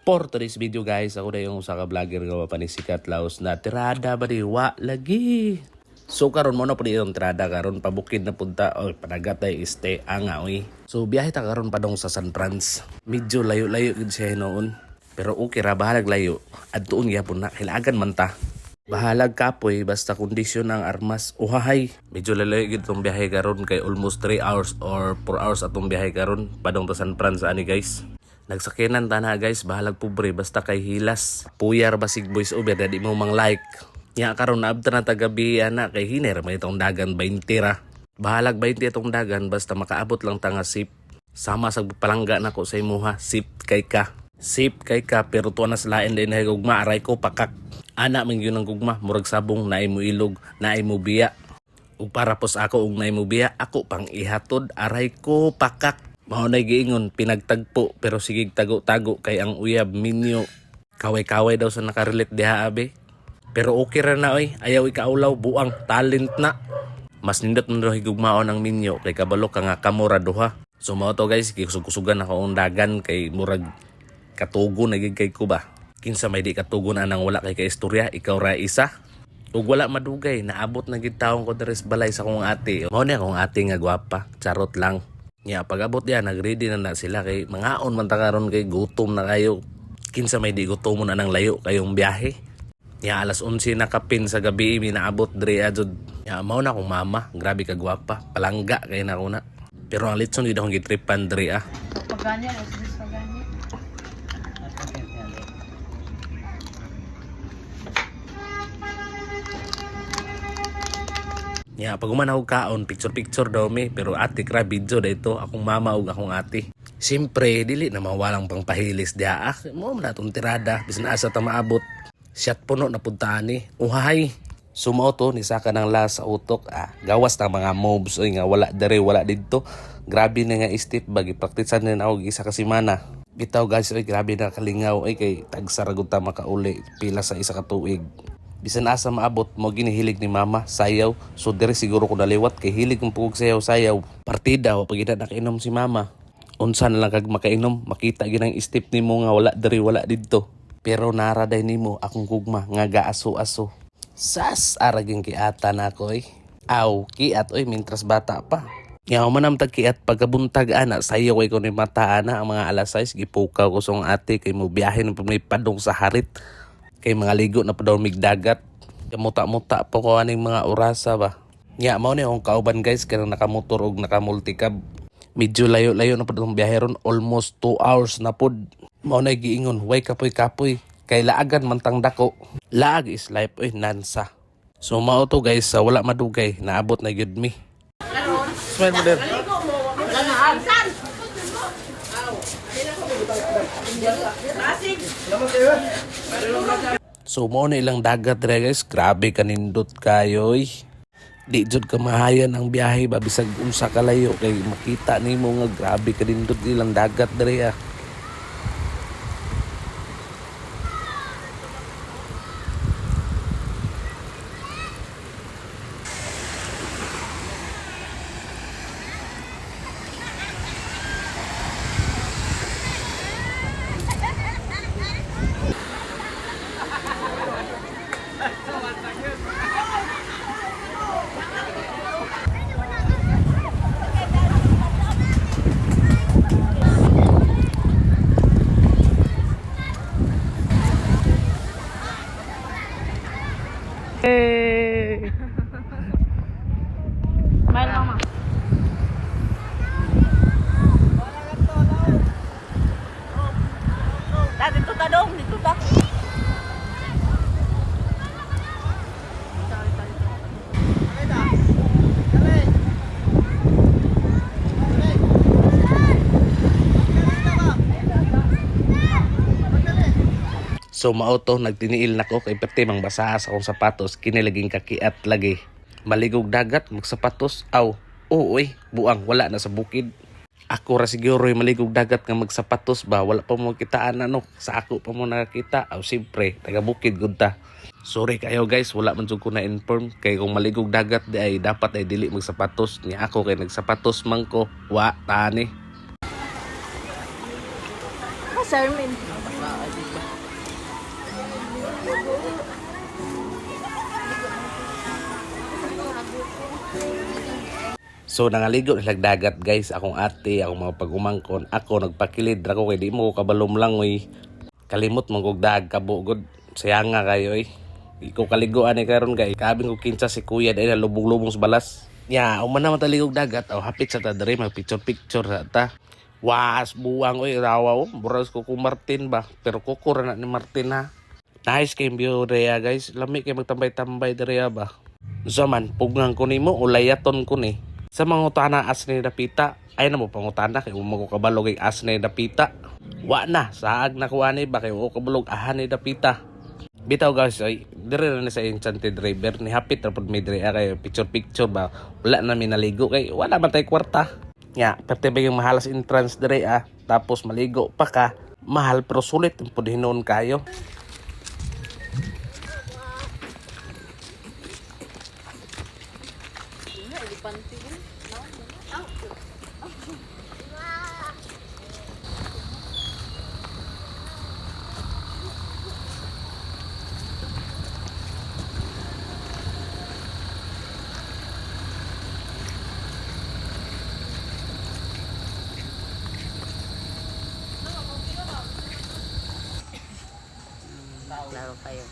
For today's video guys, ako na yung usa ka vlogger nga panisikat laos na tirada ba di wa lagi. So karon mo na pud yung tirada karon pabukid na punta o panagatay este anga oy. So biyahe ta karon padong sa San Franz. Medyo layo-layo gid siya noon. Pero okay ra bahalag layo. Adtuon gyapon na kailangan man ta. Bahalag kapoy basta kondisyon ang armas. Uhahay. Medyo lalayo gid tong biyahe karon kay almost 3 hours or 4 hours atong biyahe karon padong ta San Franz ani guys. Nagsakinan ta na guys, bahalag pobre basta kay hilas. Puyar basig boys over di mo mang like. Nya karon naabta na tagabi ana kay hiner may itong dagan 20 ra. Bahalag 20 itong dagan basta makaabot lang ta nga sip. Sama sa palangga nako sa imuha, sip kay ka. Sip kay ka pero tuwa na sa lain din ay gugma aray ko pakak. Ana man gyud ang gugma murag sabong naay mo ilog, naay mo biya. Ug para pos ako og naay mo biya, ako pang ihatod aray ko pakak. Mao nay giingon pinagtagpo pero sigig tago-tago kay ang uyab minyo. Kaway-kaway daw sa nakarelate diha abe. Pero okay ra na oy, ayaw ikaulaw buang talent na. Mas nindot man daw higugmaon ang minyo kay kabalo ka nga kamura duha. So mao to guys, kusog-kusugan ako ang dagan kay murag katugo na gid kay ko ba. Kinsa may di katugo na nang wala kay kaistorya, ikaw ra isa. Ug wala madugay, naabot na gid taong ko deres balay sa akong ate. Mao ni akong ate nga gwapa, charot lang. Nya pag-abot diyan nagready na sila kay mangaon man ta karon kay gutom na kayo. Kinsa may di gutom na nang layo kayong biyahe. Nya alas 11 na kapin sa gabi mi naabot dre adjud. Nya mao na akong mama, grabe ka gwapa, palangga kay na una. Pero ang litson gid akong gitripan dre ah. Paganya is this paganya. Nya pag umanaw kaon picture daw mi pero ate kra video dito akong mama ug akong ate. Siyempre dili na mawalang pangpahilis diha. Mo man atong tirada bisan asa ta maabot. Shot puno na punta ni. Uhay. Sumao to ni saka ng las sa utok. Gawas na mga moves oy nga wala dere wala didto. Grabe na nga step bagi praktisan na og isa ka semana. Bitaw guys oy grabe na kalingaw oy kay tagsaragod ta makauli pila sa isa ka tuig. Bisan asa maabot mo ginihilig ni mama sayaw. So dire siguro ko naliwat kay hilig kong pugog sayaw. Partida o pag nakainom si mama. Unsa na lang kag makainom makita ginang step nimo nga wala dire wala didto. Pero naraday nimo akong gugma nga gaaso-aso. Sas araging kiata na ko oy. Aw kiat oy mintras bata pa. Yaw manam tag kiat pagkabuntag ana sayaw ko ni mata ana ang mga alas 6 gipukaw ko song ate kay mo biyahe ng padong sa harit. Kay mga ligo na pa daw migdagat. Kamuta-muta po ko aning mga orasa ba. Nya mao ni akong kauban guys kanang nakamotor og nakamulticab. Medyo layo-layo na pa daw biyahe ron almost 2 hours na pod. Mao na giingon way kapoy-kapoy kay laagan man tang dako. Laag is life oy nansa. So mao to guys sa wala madugay naabot na gyud mi. Smile mo der. So mo na ilang dagat re guys, grabe kanindot kayo oy. Di jud ka mahayan ang biyahe ba bisag unsa kalayo kay makita nimo nga grabe kanindot ilang dagat dre ah. Hey. Smile mama. Dito ta dong, dito ta. So mauto nagtiniil nako kay perti mang basa sa akong sapatos kinilaging kakiat lagi. Maligog dagat magsapatos aw. Uy, buang wala na sa bukid. Ako ra siguro maligog dagat nga magsapatos ba wala pa mo kitaan ano sa ako pa mo nakakita. Aw siyempre taga bukid gud ta. Sorry kayo guys wala man jud ko na inform kay kung maligog dagat di ay dapat ay dili magsapatos ni ako kay nagsapatos man ko. Wa tani. Sermon. So nangaligo na dagat guys, akong ate, akong mga pagumangkon, ako nagpakilid ra ko kay di mo ko kabalom lang oy. Kalimot mong kog dag kabugod. Sayang nga kayo oy. Iko kaligo ani karon kay kabing ko kinsa si kuya dai na lubong-lubong sa balas. Ya, uman na mataligog dagat, hapit sa ta diri mag picture sa ta. Was buwang oy rawa oh, buras ko Martin ba, pero kukur na ni Martin ha. Nice kay view dere guys, lami kay magtambay-tambay dere ba. Zaman pugngan ko nimo ulayaton ko ni. Sa mga utana as ni dapita, ay na mo pangutana kay umago kabalog ay as ni dapita. Wa na, saag na kuani ba kay o kabalog ahan ni dapita. Bitaw guys, ay dire na sa enchanted river ni hapit ra pud mi dire kay picture ba. Wala na mi naligo kay wala man tay kwarta. Nya, perte ba yung mahalas entrance dire tapos maligo pa ka. Mahal pero sulit pud hinon kayo. Laro kayo.